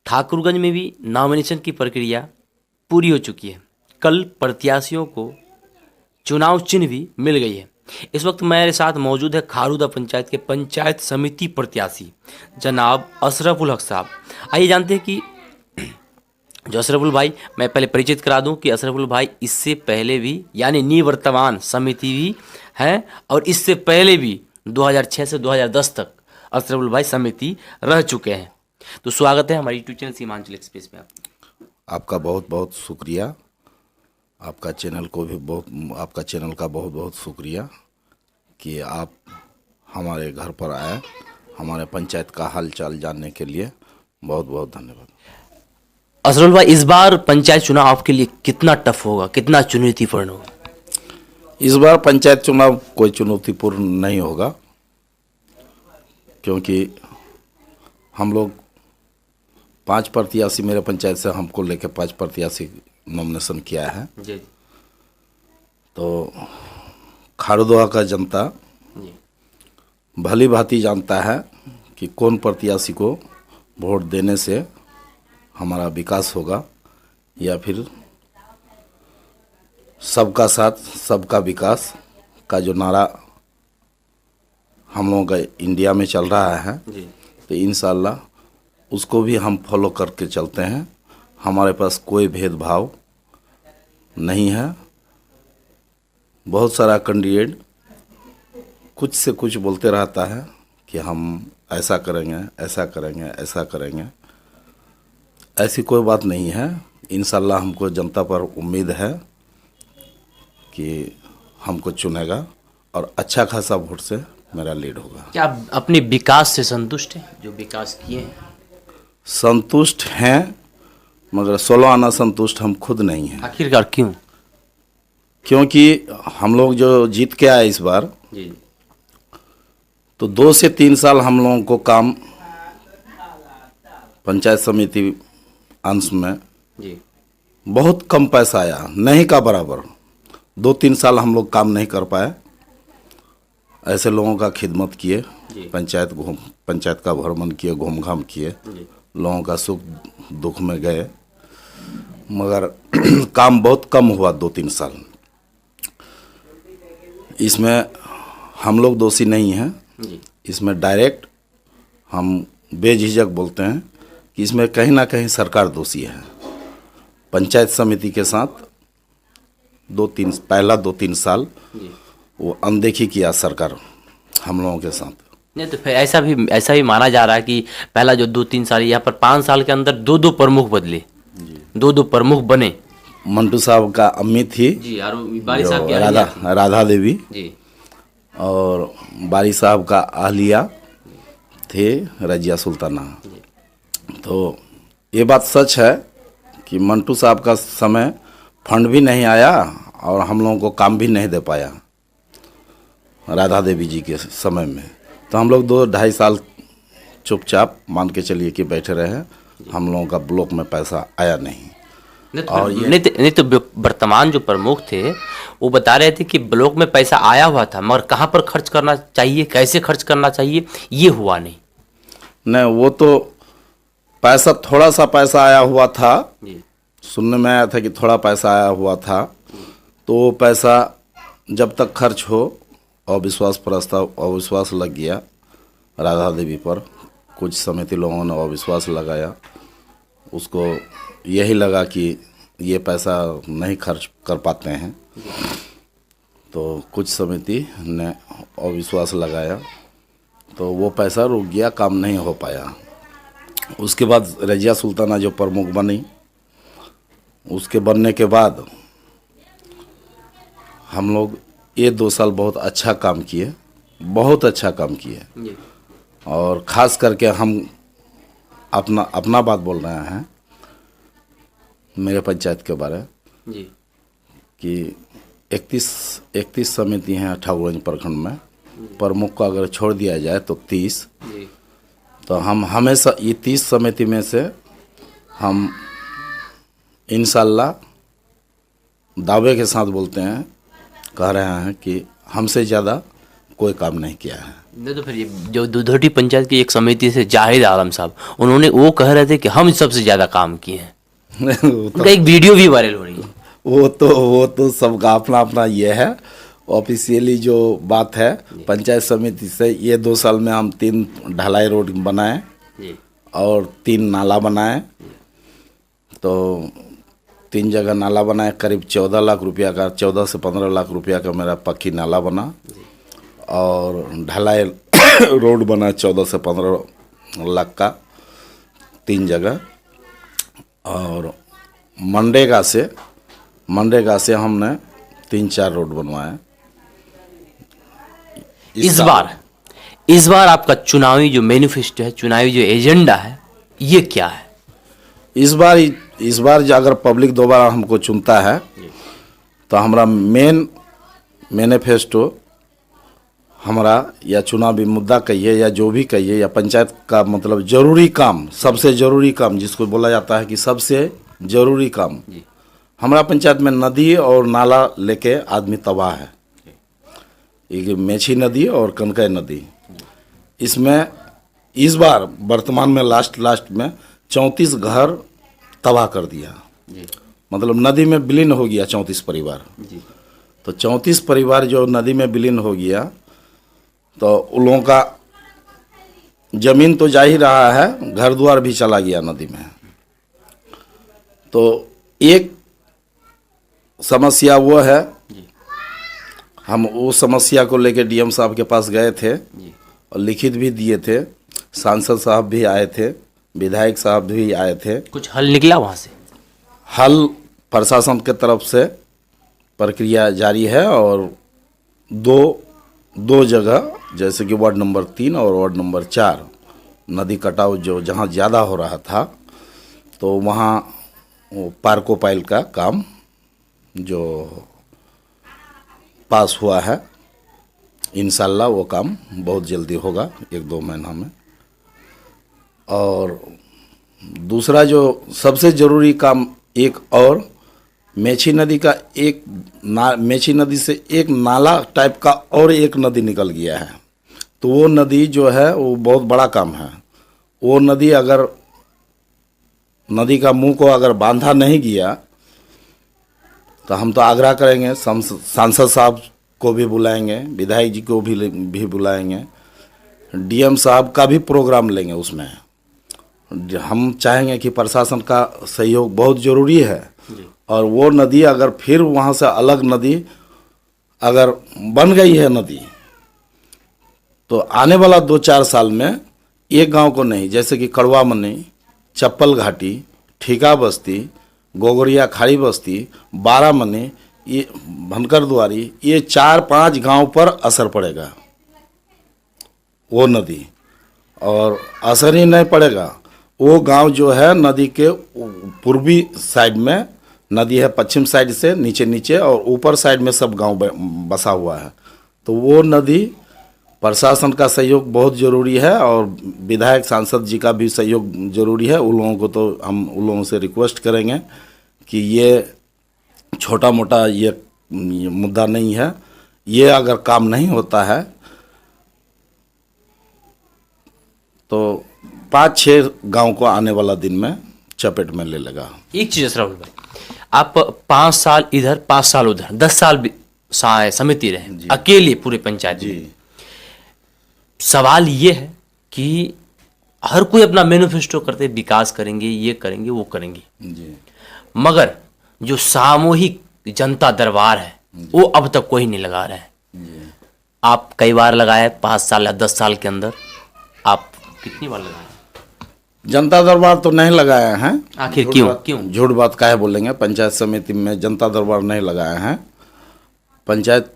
ठाकुरगंज में भी नॉमिनेशन की प्रक्रिया पूरी हो चुकी है। कल प्रत्याशियों को चुनाव चिन्ह भी मिल गई है। इस वक्त मेरे साथ मौजूद है खारूदा पंचायत के पंचायत समिति प्रत्याशी जनाब अशरफुल हक साहब। आइए जानते हैं कि जो अशरफुल भाई, मैं पहले परिचित करा दूं कि अशरफुल भाई इससे पहले भी यानी निवर्तमान समिति भी हैं और इससे पहले भी 2006 से 2010 तक अशरफुल भाई समिति रह चुके हैं। तो स्वागत है हमारी यूट्यूब चैनल सीमांचल एक्सप्रेस में आपका बहुत बहुत शुक्रिया। आपका चैनल का बहुत बहुत शुक्रिया कि आप हमारे घर पर आए, हमारे पंचायत का हाल चाल जानने के लिए बहुत बहुत धन्यवाद। अशरफुल भाई, इस बार पंचायत चुनाव आपके लिए कितना टफ होगा, कितना चुनौतीपूर्ण होगा? इस बार पंचायत चुनाव कोई चुनौतीपूर्ण नहीं होगा, क्योंकि हम लोग 5 प्रत्याशी, मेरे पंचायत से हमको लेकर 5 प्रत्याशी नॉमिनेशन किया है जी। तो खारूदवा का जनता जी। भली भांति जानता है कि कौन प्रत्याशी को वोट देने से हमारा विकास होगा या फिर सबका साथ सबका विकास का जो नारा हम लोगों का इंडिया में चल रहा है जी। तो इंशाल्लाह उसको भी हम फॉलो करके चलते हैं। हमारे पास कोई भेदभाव नहीं है। बहुत सारा कैंडिडेट कुछ से कुछ बोलते रहता है कि हम ऐसा करेंगे, ऐसा करेंगे, ऐसा करेंगे। ऐसी कोई बात नहीं है। इंशाल्लाह हमको जनता पर उम्मीद है कि हमको चुनेगा और अच्छा खासा वोट से मेरा लीड होगा। क्या आप अपने विकास से संतुष्ट हैं, जो विकास किए हैं? संतुष्ट हैं, मगर 16 आना संतुष्ट हम खुद नहीं हैं। आखिरकार क्यों? क्योंकि हम लोग जो जीत के आए इस बार, जी। तो 2 से 3 साल हम लोगों को काम पंचायत समिति अंश में जी। बहुत कम पैसा आया, नहीं का बराबर। 2-3 साल हम लोग काम नहीं कर पाए। ऐसे लोगों का खिदमत किए, पंचायत का भ्रमण किए, घूम घाम किए, लोगों का सुख दुख में गए, मगर काम बहुत कम हुआ 2-3 साल। इसमें हम लोग दोषी नहीं हैं। इसमें डायरेक्ट हम बेझिझक बोलते हैं कि इसमें कहीं ना कहीं सरकार दोषी है। पंचायत समिति के साथ 2-3 साल वो अनदेखी किया सरकार हम लोगों के साथ। नहीं तो फिर ऐसा भी माना जा रहा है कि पहला जो 2-3 साल, यहाँ पर 5 साल के अंदर 2 प्रमुख बदले, 2 प्रमुख बने। मंटू साहब का अम्मी थी जी, और बारी साहब की अहलिया थी। राधा देवी जी। और बारी साहब का अहलिया थे रजिया सुल्ताना। तो ये बात सच है कि मंटू साहब का समय फंड भी नहीं आया और हम लोगों को काम भी नहीं दे पाया राधा देवी जी के समय में। तो हम लोग 2-2.5 साल चुपचाप मान के चलिए कि बैठे रहे। हम लोगों का ब्लॉक में पैसा आया नहीं। नहीं तो वर्तमान जो प्रमुख थे वो बता रहे थे कि ब्लॉक में पैसा आया हुआ था, मगर कहाँ पर खर्च करना चाहिए, कैसे खर्च करना चाहिए, ये हुआ नहीं। वो तो पैसा, थोड़ा सा पैसा आया हुआ था। सुनने में आया था कि थोड़ा पैसा आया हुआ था। तो वो पैसा जब तक खर्च हो, अविश्वास लग गया राधा देवी पर। कुछ समिति लोगों ने अविश्वास लगाया, उसको यही लगा कि ये पैसा नहीं खर्च कर पाते हैं, तो कुछ समिति ने अविश्वास लगाया, तो वो पैसा रुक गया, काम नहीं हो पाया। उसके बाद रजिया सुल्ताना जो प्रमुख बनी, उसके बनने के बाद हम लोग ये 2 साल बहुत अच्छा काम किए, बहुत अच्छा काम किए। और ख़ास करके हम अपना बात बोल रहे हैं मेरे पंचायत के बारे जी। कि 31 समिति हैं ठाकुरगंज प्रखंड में। प्रमुख को अगर छोड़ दिया जाए तो 30। तो हम हमेशा ये 30 समिति में से हम इंशाल्लाह दावे के साथ बोलते हैं, कह रहे हैं कि हमसे ज़्यादा कोई काम नहीं किया है। नहीं तो फिर ये जो दुधोटी पंचायत की एक समिति से जाहिद आलम साहब, उन्होंने वो कह रहे थे कि हम सबसे ज़्यादा काम किए हैं। उनका एक वीडियो भी वायरल हो रही है। वो तो सबका अपना अपना ये है। ऑफिशियली जो बात है पंचायत समिति से, ये 2 साल में हम 3 ढलाई रोड बनाए और 3 नाला बनाए। तो 3 जगह नाला बनाए, करीब 14 लाख रुपया का, 14 से 15 लाख रुपया का मेरा पक्की नाला बना। और ढलाई रोड बना 14 से 15 लाख का 3 जगह। और मनरेगा से हमने 3-4 रोड बनवाए। इस बार आपका चुनावी जो मैनिफेस्टो है, चुनावी जो एजेंडा है, ये क्या है? इस बार जो अगर पब्लिक दोबारा हमको चुनता है तो हमारा मेन मैनिफेस्टो, हमारा या चुनावी मुद्दा कहिए या जो भी कहिए, या पंचायत का मतलब जरूरी काम, सबसे जरूरी काम जिसको बोला जाता है कि सबसे जरूरी काम, हमारा पंचायत में नदी और नाला लेके आदमी तबाह है। एक मेछी नदी और कनकई नदी, इसमें इस बार वर्तमान में लास्ट में 34 घर तबाह कर दिया। मतलब नदी में विलीन हो गया 34 परिवार। तो 34 परिवार जो नदी में विलीन हो गया, तो उन लोगों का जमीन तो जा ही रहा है, घर द्वार भी चला गया नदी में। तो एक समस्या वो है, हम उस समस्या को लेकर डीएम साहब के पास गए थे और लिखित भी दिए थे। सांसद साहब भी आए थे, विधायक साहब भी आए थे। कुछ हल निकला वहाँ से? हल प्रशासन के तरफ से प्रक्रिया जारी है। और दो जगह, जैसे कि वार्ड नंबर 3 और वार्ड नंबर 4, नदी कटाव जो जहाँ ज़्यादा हो रहा था, तो वहाँ पार्को पाइल का काम जो पास हुआ है, इंशाल्लाह वो काम बहुत जल्दी होगा, 1-2 महीना में। और दूसरा जो सबसे ज़रूरी काम, एक और मेछी नदी का मेछी नदी से एक नाला टाइप का और एक नदी निकल गया है। तो वो नदी जो है वो बहुत बड़ा काम है। वो नदी अगर नदी का मुंह को अगर बांधा नहीं गया तो हम तो आग्रह करेंगे, सांसद साहब को भी बुलाएंगे, विधायक जी को भी बुलाएंगे, डीएम साहब का भी प्रोग्राम लेंगे। उसमें हम चाहेंगे कि प्रशासन का सहयोग बहुत ज़रूरी है। और वो नदी अगर फिर वहाँ से अलग नदी अगर बन गई है नदी, तो आने वाला 2-4 साल में एक गांव को नहीं, जैसे कि कड़वा मनी, चप्पल घाटी, ठीका बस्ती, गोगरिया खाड़ी बस्ती, 12 मनी, ये भनकर द्वारी, ये 4-5 गांव पर असर पड़ेगा वो नदी। और असर ही नहीं पड़ेगा, वो गांव जो है नदी के पूर्वी साइड में नदी है, पश्चिम साइड से नीचे और ऊपर साइड में सब गांव बसा हुआ है। तो वो नदी प्रशासन का सहयोग बहुत ज़रूरी है और विधायक सांसद जी का भी सहयोग ज़रूरी है। उन लोगों को तो हम उन लोगों से रिक्वेस्ट करेंगे कि ये छोटा मोटा ये मुद्दा नहीं है। ये अगर काम नहीं होता है तो 5-6 गांव को आने वाला दिन में चपेट में ले लेगा। एक चीज़ राहुल भाई, आप 5 साल इधर 5 साल उधर 10 साल समिति रहे अकेले पूरे पंचायत में। सवाल ये है कि हर कोई अपना मैनिफेस्टो करते, विकास करेंगे, ये करेंगे, वो करेंगे जी। मगर जो सामूहिक जनता दरबार है वो अब तक कोई नहीं लगा रहा है जी। आप कई बार लगाए 5 साल या 10 साल के अंदर, आप कितनी बार लगाए? जनता दरबार तो नहीं लगाए हैं। आखिर क्यों झूठ बात काहे बोलेंगे? पंचायत समिति में जनता दरबार नहीं लगाए हैं। पंचायत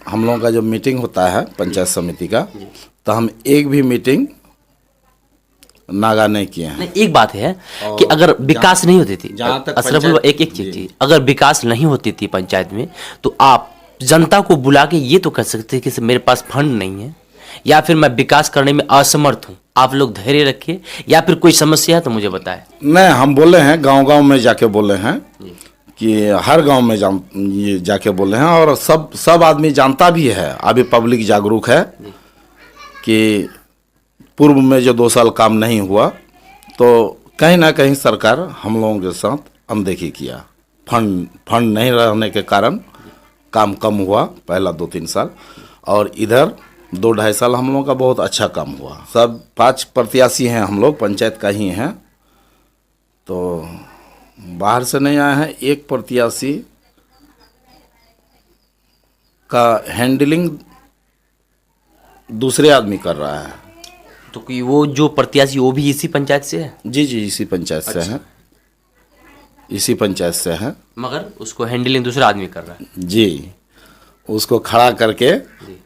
हम लोगों का जो मीटिंग होता है पंचायत समिति का, तो हम एक भी मीटिंग नागा नहीं किए हैं। एक बात है कि अगर विकास नहीं होती थी, एक चीज, अगर विकास नहीं होती थी पंचायत में, तो आप जनता को बुला के ये तो कह सकते हैं कि मेरे पास फंड नहीं है या फिर मैं विकास करने में असमर्थ हूँ, आप लोग धैर्य रखिए, या फिर कोई समस्या है तो मुझे बताएं। नहीं, हम बोले हैं, गांव-गांव में जाके बोले हैं कि हर गांव में ये जाके बोले हैं और सब आदमी जानता भी है। अभी पब्लिक जागरूक है कि पूर्व में जो 2 साल काम नहीं हुआ तो कहीं ना कहीं सरकार हम लोगों के साथ अनदेखी किया। फंड नहीं रहने के कारण काम कम हुआ पहला 2-3 साल, और इधर 2-2.5 साल हम लोगों का बहुत अच्छा काम हुआ। सब 5 प्रत्याशी हैं, हम लोग पंचायत का ही हैं, तो बाहर से नहीं आए हैं। एक प्रत्याशी का हैंडलिंग दूसरे आदमी कर रहा है। तो कि वो जो प्रत्याशी वो भी इसी पंचायत से है? जी जी, इसी पंचायत से हैं, इसी पंचायत से हैं। मगर उसको हैंडलिंग दूसरा आदमी कर रहा है? जी, उसको खड़ा करके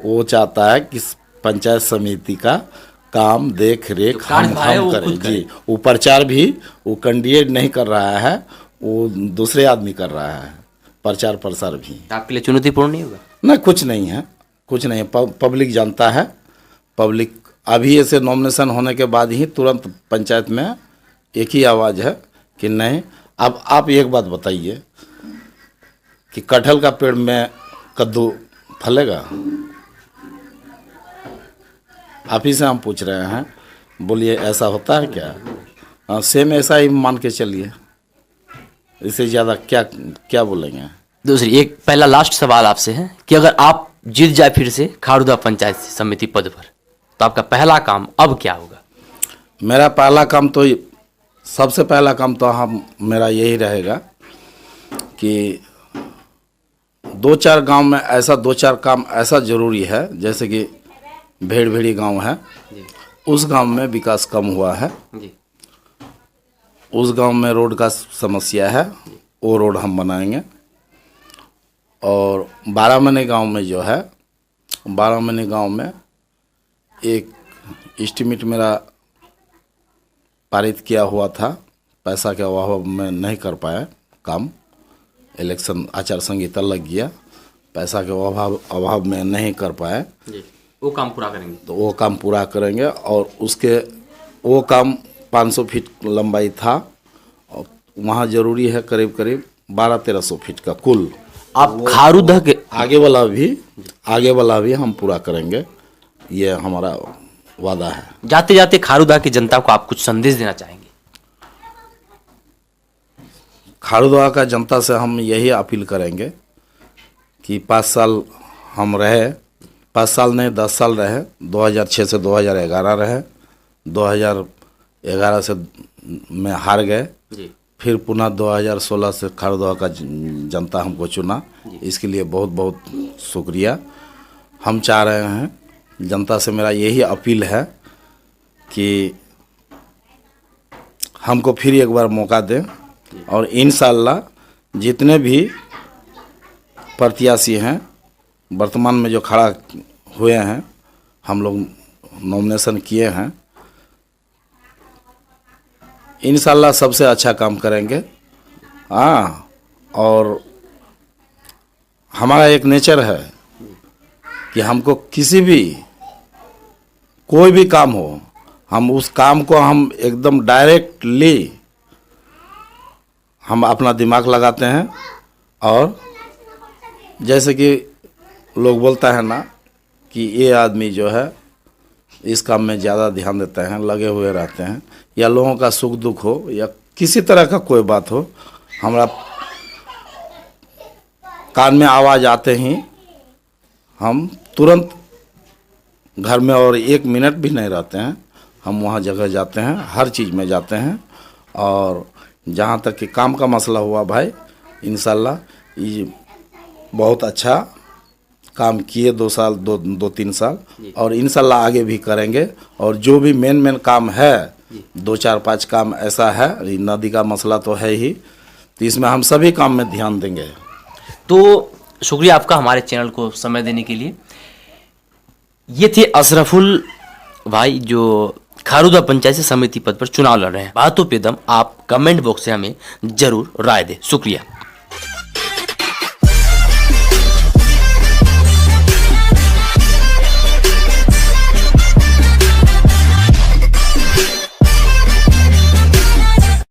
वो चाहता है कि पंचायत समिति का काम देख रेख हम करें। जी, वो प्रचार भी वो कैंडिडेट नहीं कर रहा है, वो दूसरे आदमी कर रहा है, प्रचार प्रसार भी। आपके लिए चुनौतीपूर्ण नहीं होगा? ना, कुछ नहीं है, कुछ नहीं है। पब्लिक जानता है। पब्लिक अभी ऐसे नॉमिनेशन होने के बाद ही तुरंत पंचायत में एक ही आवाज़ है कि नहीं। अब आप एक बात बताइए कि कटहल का पेड़ में कद्दू फलेगा? आप ही से हम पूछ रहे हैं, बोलिए ऐसा होता है क्या? हाँ, सेम ऐसा ही मान के चलिए, इससे ज़्यादा क्या क्या बोलेंगे। दूसरी एक पहला लास्ट सवाल आपसे है कि अगर आप जीत जाए फिर से खारूदा पंचायत समिति पद पर, तो आपका पहला काम अब क्या होगा? मेरा पहला काम तो सबसे पहला काम तो मेरा यही रहेगा कि 2-4 गांव में ऐसा 2-4 काम ऐसा ज़रूरी है, जैसे कि भेड़भेड़ी गांव है, उस गांव में विकास कम हुआ है जी। उस गांव में रोड का समस्या है, वो रोड हम बनाएंगे। और 12 महीने गांव में जो है, 12 महीने गांव में एक एस्टीमेट मेरा पारित किया हुआ था, पैसा के अभाव में नहीं कर पाया काम, इलेक्शन आचार संहिता लग गया, पैसा के अभाव में नहीं कर पाए। वो काम पूरा करेंगे? तो वो काम पूरा करेंगे। और उसके वो काम 500 फीट लंबाई था, और वहाँ ज़रूरी है करीब करीब 1200-1300 फीट का कुल। आप खारूदा के आगे वाला भी हम पूरा करेंगे, ये हमारा वादा है। जाते जाते खारूदा की जनता को आप कुछ संदेश देना चाहेंगे? खारूदा का जनता से हम यही अपील करेंगे कि 5 साल हम रहे, 5 साल नहीं 10 साल रहे, 2006 से 2011 रहे, 2011 से में हार गए, फिर पुनः 2016 से खारूदा का जनता हमको चुना, इसके लिए बहुत बहुत शुक्रिया। हम चाह रहे हैं, जनता से मेरा यही अपील है कि हमको फिर एक बार मौका दें, और इंशाअल्लाह जितने भी प्रत्याशी हैं वर्तमान में जो खड़ा हुए हैं, हम लोग नॉमिनेशन किए हैं, इंशाअल्लाह सबसे अच्छा काम करेंगे। हाँ, और हमारा एक नेचर है कि हमको किसी भी कोई भी काम हो, हम उस काम को हम एकदम डायरेक्टली हम अपना दिमाग लगाते हैं। और जैसे कि लोग बोलता है ना कि ये आदमी जो है इस काम में ज़्यादा ध्यान देते हैं, लगे हुए रहते हैं, या लोगों का सुख दुख हो या किसी तरह का कोई बात हो, हमारा कान में आवाज़ आते ही हम तुरंत घर में और 1 मिनट भी नहीं रहते हैं, हम वहाँ जगह जाते हैं, हर चीज़ में जाते हैं। और जहाँ तक कि काम का मसला हुआ भाई, इंशाल्लाह ये बहुत अच्छा काम किए 2-3 साल, और इंशाल्लाह आगे भी करेंगे। और जो भी मेन काम है, 2-4-5 काम ऐसा है, नदी का मसला तो है ही, तो इसमें हम सभी काम में ध्यान देंगे। तो शुक्रिया आपका हमारे चैनल को समय देने के लिए। ये थे अशरफुल भाई, जो खारूदा पंचायत समिति पद पर चुनाव लड़ रहे हैं। बातों पे दम आप कमेंट बॉक्स से हमें जरूर राय दें। शुक्रिया।